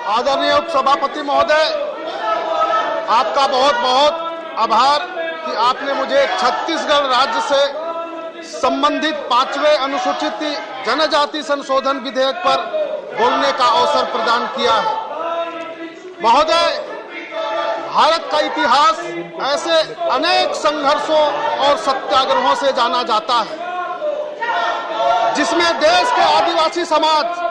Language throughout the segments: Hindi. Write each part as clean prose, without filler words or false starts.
आदरणीय उपसभापति महोदय, आपका बहुत बहुत आभार कि आपने मुझे छत्तीसगढ़ राज्य से संबंधित 5वें अनुसूचित जनजाति संशोधन विधेयक पर बोलने का अवसर प्रदान किया है। महोदय, भारत का इतिहास ऐसे अनेक संघर्षों और सत्याग्रहों से जाना जाता है, जिसमें देश के आदिवासी समाज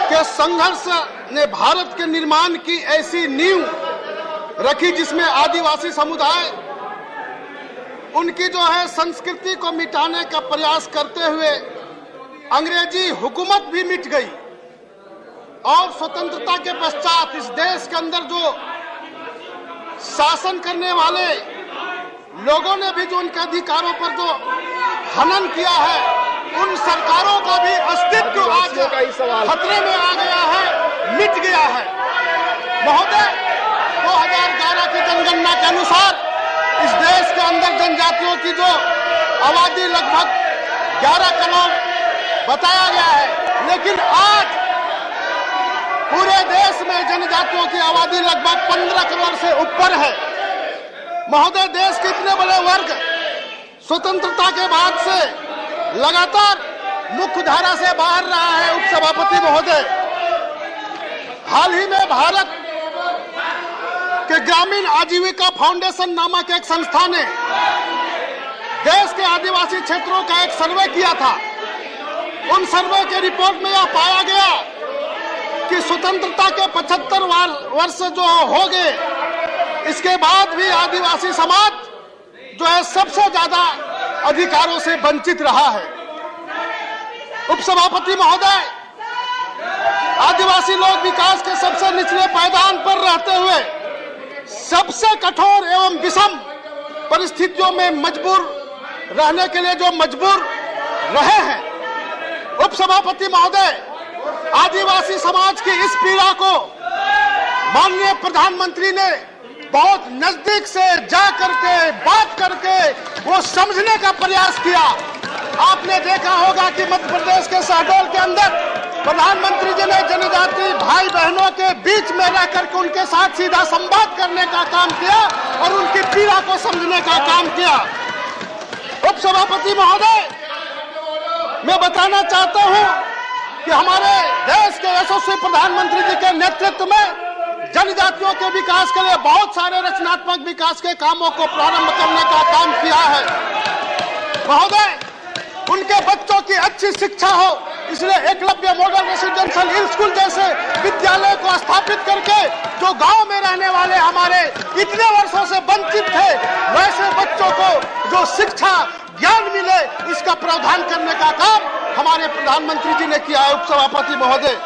के संघर्ष ने भारत के निर्माण की ऐसी नींव रखी जिसमें आदिवासी समुदाय उनकी संस्कृति को मिटाने का प्रयास करते हुए अंग्रेजी हुकूमत भी मिट गई और स्वतंत्रता के पश्चात इस देश के अंदर जो शासन करने वाले लोगों ने भी जो उनके अधिकारों पर जो हनन किया है, उन सरकारों का भी अस्तित्व आज खतरे में आ गया है, मिट गया है। महोदय, 2011 की जनगणना के अनुसार इस देश के अंदर जनजातियों की जो आबादी लगभग 11 करोड़ बताया गया है, लेकिन आज पूरे देश में जनजातियों की आबादी लगभग 15 करोड़ से ऊपर है। महोदय, देश के इतने बड़े वर्ग स्वतंत्रता के बाद से लगातार मुख्य धारा से बाहर रहा है। उपसभापति महोदय, हाल ही में भारत के ग्रामीण आजीविका फाउंडेशन नामक एक संस्था ने देश के आदिवासी क्षेत्रों का एक सर्वे किया था। उन सर्वे के रिपोर्ट में यह पाया गया कि स्वतंत्रता के 75 वर्ष जो हो गए, इसके बाद भी आदिवासी समाज जो है सबसे ज्यादा अधिकारों से वंचित रहा है। उपसभापति महोदय, आदिवासी लोग विकास के सबसे निचले पायदान पर रहते हुए सबसे कठोर एवं विषम परिस्थितियों में मजबूर रहने के लिए जो मजबूर रहे हैं। उपसभापति महोदय, आदिवासी समाज की इस पीड़ा को माननीय प्रधानमंत्री ने बहुत नजदीक से जा करके बात करके वो समझने का प्रयास किया। आपने देखा होगा कि मध्य प्रदेश के शहडोल के अंदर प्रधानमंत्री जी ने जनजाति भाई बहनों के बीच में रह करके उनके साथ सीधा संवाद करने का काम किया और उनकी पीड़ा को समझने का काम किया। उपसभापति महोदय, मैं बताना चाहता हूं कि हमारे देश के यशस्वी प्रधानमंत्री जी के नेतृत्व में जनजातियों के विकास के लिए बहुत सारे रचनात्मक विकास के कामों को प्रारंभ करने का काम किया है। महोदय, उनके बच्चों की अच्छी शिक्षा हो, इसलिए एकलव्य मॉडल रेसिडेंशियल स्कूल जैसे विद्यालय को स्थापित करके जो गांव में रहने वाले हमारे इतने वर्षों से वंचित थे, वैसे बच्चों को जो शिक्षा ज्ञान मिले, इसका प्रावधान करने का काम हमारे प्रधानमंत्री जी ने किया है। उपसभापति महोदय,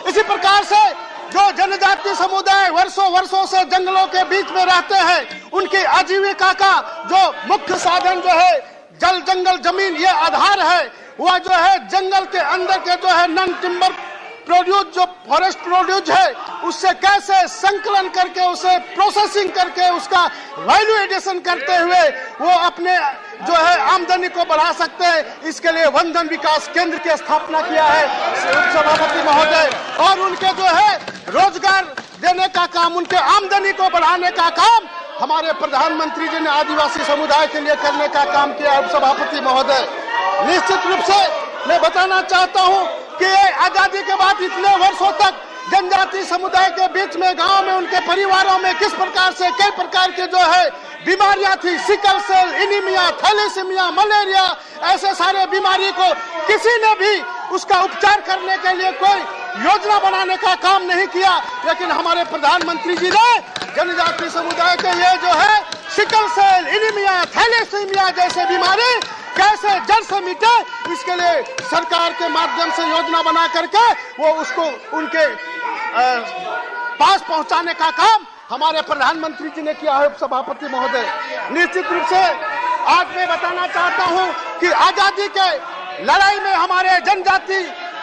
इसी प्रकार से जो जनजातीय समुदाय वर्षों से जंगलों के बीच में रहते हैं, उनकी आजीविका का जो मुख्य साधन जो है जल जंगल जमीन, ये आधार है। वह जो है जंगल के अंदर के जो है नॉन टिम्बर प्रोड्यूस, जो फॉरेस्ट प्रोड्यूस है, उससे कैसे संकलन करके उसे प्रोसेसिंग करके उसका वैल्यू एडिशन करते हुए वो अपने जो है आमदनी को बढ़ा सकते हैं। इसके लिए वंदन विकास केंद्र की स्थापना किया है उपसभापति महोदय, और उनके जो है रोजगार देने का काम, उनके आमदनी को बढ़ाने का काम हमारे प्रधानमंत्री जी ने आदिवासी समुदाय के लिए करने का काम किया। उपसभापति महोदय, निश्चित रूप से मैं बताना चाहता हूं कि आजादी के बाद इतने वर्षों तक जनजातीय समुदाय के बीच में गांव में उनके परिवारों में किस प्रकार से कई प्रकार के जो है बीमारियां थी, sickle cell, anaemia, thalassaemia, malaria, ऐसे सारे बीमारी को किसी ने भी उसका उपचार करने के लिए कोई योजना बनाने का काम नहीं किया। लेकिन हमारे प्रधानमंत्री जी ने जनजातीय समुदाय के लिए जो है सिकल सेल, एनीमिया, थैलेसीमिया जैसे बीमारी कैसे जड़ से मिटे, इसके लिए सरकार के माध्यम से योजना बना करके वो उसको उनके पास पहुंचाने का काम हमारे प्रधानमंत्री जी ने किया है। उपसभापति महोदय, निश्चित रूप से आज मैं बताना चाहता हूं कि आजादी के लड़ाई में हमारे जनजाति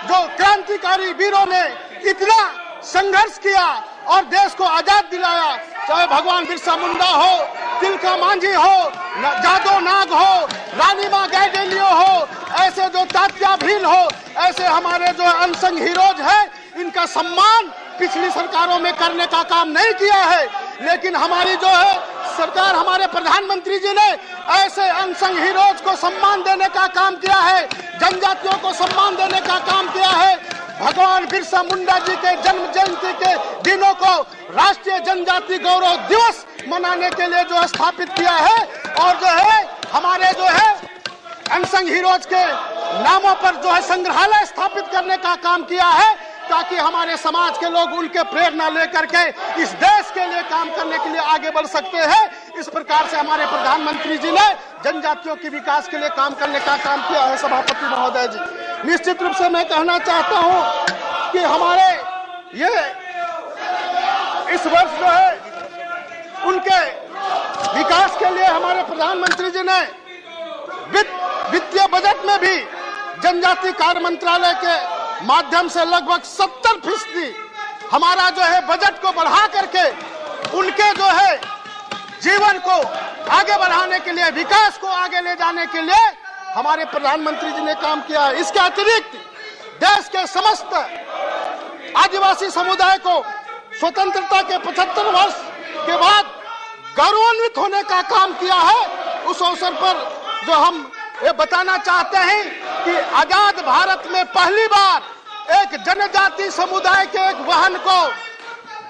जो क्रांतिकारी वीरों ने इतना संघर्ष किया और देश को आजाद दिलाया, चाहे भगवान बिरसा मुंडा हो, तिलका मांझी हो, जादो नाग हो, रानी माँ गैडेलियो हो, ऐसे जो तात्या भील हो, ऐसे हमारे जो अनसंग हीरोज हैं, इनका सम्मान पिछली सरकारों में करने का काम नहीं किया है। लेकिन हमारी जो है सरकार, हमारे प्रधानमंत्री जी ने ऐसे अनसंग हीरोज को सम्मान देने का काम किया है, जनजातियों को सम्मान देने का काम किया है। भगवान बिरसा मुंडा जी के जन्म जयंती के दिनों को राष्ट्रीय जनजाति गौरव दिवस मनाने के लिए जो स्थापित किया है, और जो है हमारे जो है अनसंग हीरोज के नामों पर जो है संग्रहालय स्थापित करने का काम किया है, ताकि हमारे समाज के लोग उनके प्रेरणा लेकर के इस देश के लिए काम करने के लिए आगे बढ़ सकते हैं। इस प्रकार से हमारे प्रधानमंत्री जी ने जनजातियों के विकास के लिए काम करने का काम किया है। सभापति महोदय जी, निश्चित रूप से मैं कहना चाहता हूं कि हमारे ये इस वर्ष जो है उनके विकास के लिए हमारे प्रधानमंत्री जी ने वित्तीय बजट में भी जनजाति कार्य मंत्रालय के माध्यम से लगभग 70% हमारा जो है बजट को बढ़ा करके उनके जो है जीवन को आगे बढ़ाने के लिए, विकास को आगे ले जाने के लिए हमारे प्रधानमंत्री जी ने काम किया है। इसके अतिरिक्त देश के समस्त आदिवासी समुदाय को स्वतंत्रता के 75 वर्ष के बाद गौरवान्वित होने का काम किया है। उस अवसर पर जो हम ये बताना चाहते हैं कि आजाद भारत में पहली बार एक जनजाति समुदाय के एक वाहन को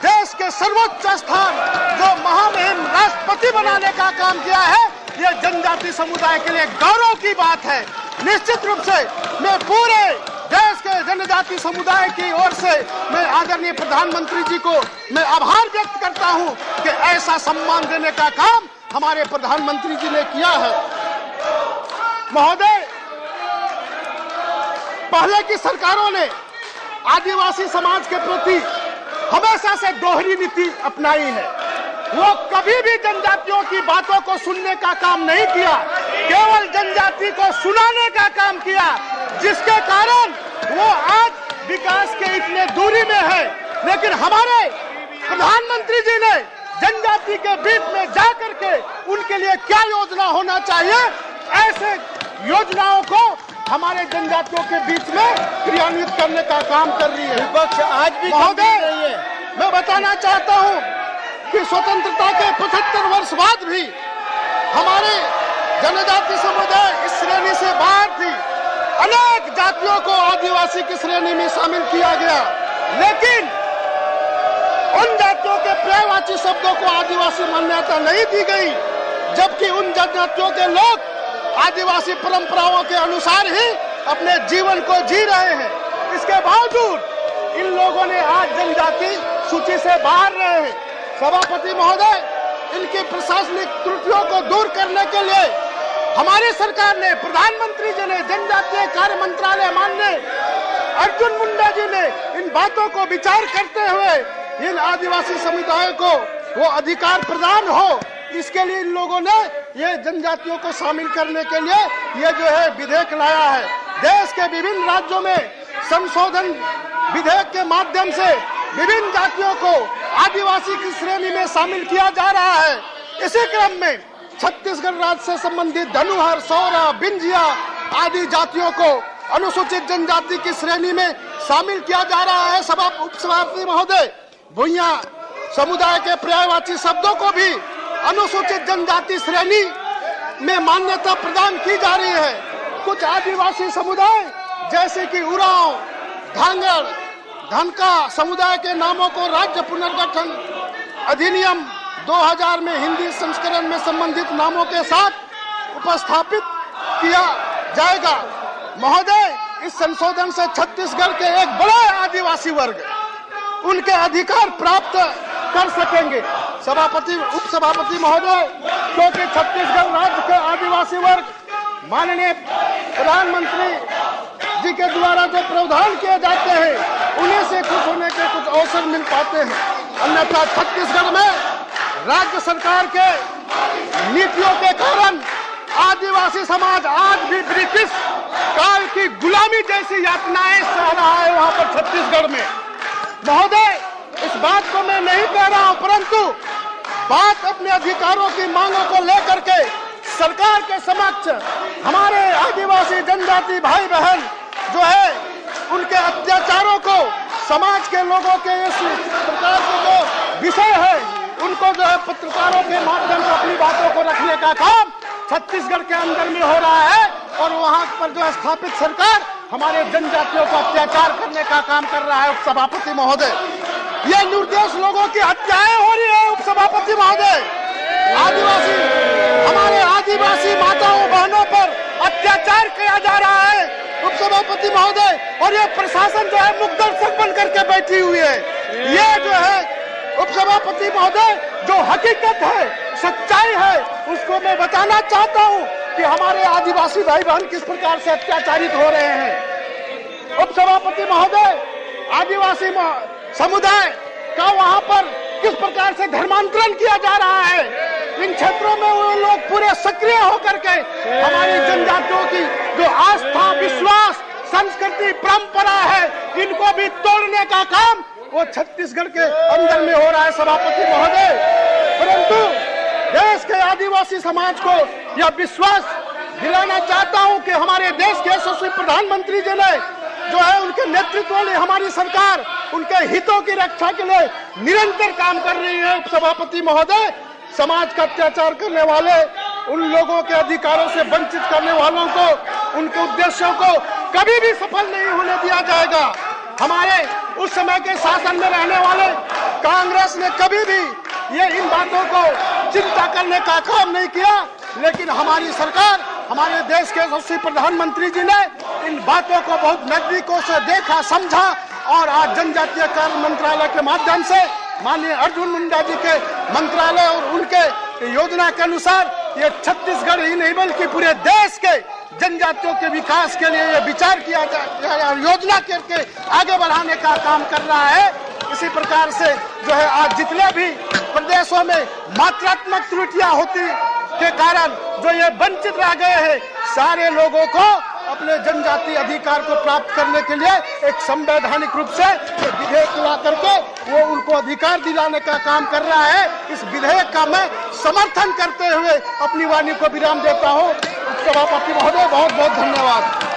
देश के सर्वोच्च स्थान जो महामहिम राष्ट्रपति बनाने का काम किया है, ये जनजाति समुदाय के लिए गौरव की बात है। निश्चित रूप से मैं पूरे देश के जनजाति समुदाय की ओर से मैं आदरणीय प्रधानमंत्री जी को मैं आभार व्यक्त करता हूं कि ऐसा सम्मान देने का काम हमारे प्रधानमंत्री जी ने किया है। महोदय, पहले की सरकारों ने आदिवासी समाज के प्रति हमेशा से दोहरी नीति अपनाई है। वो कभी भी जनजातियों की बातों को सुनने का काम नहीं किया, केवल जनजाति को सुनाने का काम किया, जिसके कारण वो आज विकास के इतने दूरी में है। लेकिन हमारे प्रधानमंत्री जी ने जनजाति के बीच में जाकर के उनके लिए क्या योजना होना चाहिए, ऐसे योजनाओं को हमारे जनजातियों के बीच में क्रियान्वित करने का काम कर रही है। विपक्ष आज भी महोदय, मैं बताना चाहता हूं कि स्वतंत्रता के 75 वर्ष बाद भी हमारे जनजाति समुदाय इस श्रेणी से बाहर थी। अनेक जातियों को आदिवासी की श्रेणी में शामिल किया गया, लेकिन उन जातियों के पर्यायवाची शब्दों को आदिवासी मान्यता नहीं दी गई, जबकि उन जनजातियों के लोग आदिवासी परंपराओं के अनुसार ही अपने जीवन को जी रहे हैं। इसके बावजूद इन लोगों ने आज जनजाति सूची से बाहर रहे हैं। सभापति महोदय, इनकी प्रशासनिक त्रुटियों को दूर करने के लिए हमारी सरकार ने, प्रधानमंत्री जी ने, जनजातीय कार्य मंत्रालय माननीय अर्जुन मुंडा जी ने इन बातों को विचार करते हुए इन आदिवासी समुदाय को वो अधिकार प्रदान हो, इसके लिए इन लोगों ने ये जनजातियों को शामिल करने के लिए ये जो है विधेयक लाया है। देश के विभिन्न राज्यों में संशोधन विधेयक के माध्यम से विभिन्न जातियों को आदिवासी की श्रेणी में शामिल किया जा रहा है। इसी क्रम में छत्तीसगढ़ राज्य से संबंधित धनुहर, सौरा, बिंजिया आदि जातियों को अनुसूचित जनजाति की श्रेणी में शामिल किया जा रहा है। उपसभापति महोदय, भुइयां समुदाय के पर्यायवाची शब्दों को भी अनुसूचित जनजाति श्रेणी में मान्यता प्रदान की जा रही है। कुछ आदिवासी समुदाय जैसे कि उरांव, धांगड़, धनका समुदाय के नामों को राज्य पुनर्गठन अधिनियम 2000 में हिंदी संस्करण में संबंधित नामों के साथ उपस्थापित किया जाएगा। महोदय, इस संशोधन से छत्तीसगढ़ के एक बड़े आदिवासी वर्ग उनके अधिकार प्राप्त कर सकेंगे। सभापति, उपसभापति महोदय, क्योंकि छत्तीसगढ़ राज्य के आदिवासी वर्ग माननीय प्रधानमंत्री जी के द्वारा जो प्रावधान किए जाते हैं उन्हीं से खुश होने के कुछ अवसर मिल पाते हैं। अन्यथा छत्तीसगढ़ में राज्य सरकार के नीतियों के कारण आदिवासी समाज आज भी ब्रिटिश काल की गुलामी जैसी यातनाएं सह रहा है वहां पर छत्तीसगढ़ में। महोदय, इस बात को मैं नहीं कह रहा हूं, परंतु बात अपने अधिकारों की मांगों को लेकर के सरकार के समक्ष हमारे आदिवासी जनजाति भाई बहन जो है उनके अत्याचारों को समाज के लोगों के इस प्रकार के जो विषय है उनको जो है पत्रकारों के माध्यम से अपनी बातों को रखने का काम छत्तीसगढ़ के अंदर में हो रहा है और वहां पर जो स्थापित सरकार हमारे जनजातियों को अत्याचार करने का काम कर रहा है। उपसभापति महोदय, ये निर्दोष लोगों की हत्याएं हो रही है। उपसभापति महोदय, हमारे आदिवासी माताओं बहनों पर अत्याचार किया जा रहा है उपसभापति महोदय, और ये प्रशासन जो है मुक्त दर्शक बन करके बैठी हुई है। ये जो है उपसभापति महोदय, जो हकीकत है, सच्चाई है, उसको मैं बताना चाहता हूँ कि हमारे आदिवासी भाई बहन किस प्रकार से अत्याचारित हो रहे हैं। उपसभापति महोदय, आदिवासी समुदाय का वहां पर किस प्रकार से धर्मांतरण किया जा रहा है। इन क्षेत्रों में वो लोग पूरे सक्रिय होकर के हमारी जनजातियों की जो आस्था, विश्वास, संस्कृति, परंपरा है, इनको भी तोड़ने का काम वो छत्तीसगढ़ के अंदर में हो रहा है सभापति महोदय। परंतु देश के आदिवासी समाज को यह विश्वास दिलाना चाहता हूं कि हमारे देश के यशस्वी प्रधानमंत्री जी ने जो है उनके नेतृत्व में हमारी सरकार उनके हितों की रक्षा के लिए निरंतर काम कर रही है। उपसभापति महोदय, समाज का अत्याचार करने वाले, उन लोगों के अधिकारों से वंचित करने वालों को, उनके उद्देश्यों को कभी भी सफल नहीं होने दिया जाएगा। हमारे उस समय के शासन में रहने वाले कांग्रेस ने कभी भी ये इन बातों को चिंता करने का काम नहीं किया, लेकिन हमारी सरकार, हमारे देश के यशस्वी प्रधानमंत्री जी ने इन बातों को बहुत नजदीकों से देखा, समझा और आज जनजातीय कार्य मंत्रालय के माध्यम से माननीय अर्जुन मुंडा जी के मंत्रालय और उनके योजना के अनुसार ये छत्तीसगढ़ ही नहीं बल्कि पूरे देश के जनजातियों के विकास के लिए ये विचार किया जाए, योजना करके आगे बढ़ाने का काम कर रहा है। इसी प्रकार से जो है आज जितने भी प्रदेशों में मात्रात्मक त्रुटियां होती के कारण जो ये वंचित रह गए हैं, सारे लोगों को अपने जनजातीय अधिकार को प्राप्त करने के लिए एक संवैधानिक रूप से विधेयक ला करके वो उनको अधिकार दिलाने का काम कर रहा है। इस विधेयक का मैं समर्थन करते हुए अपनी वाणी को विराम देता हूँ। सभापति महोदय, बहुत बहुत धन्यवाद।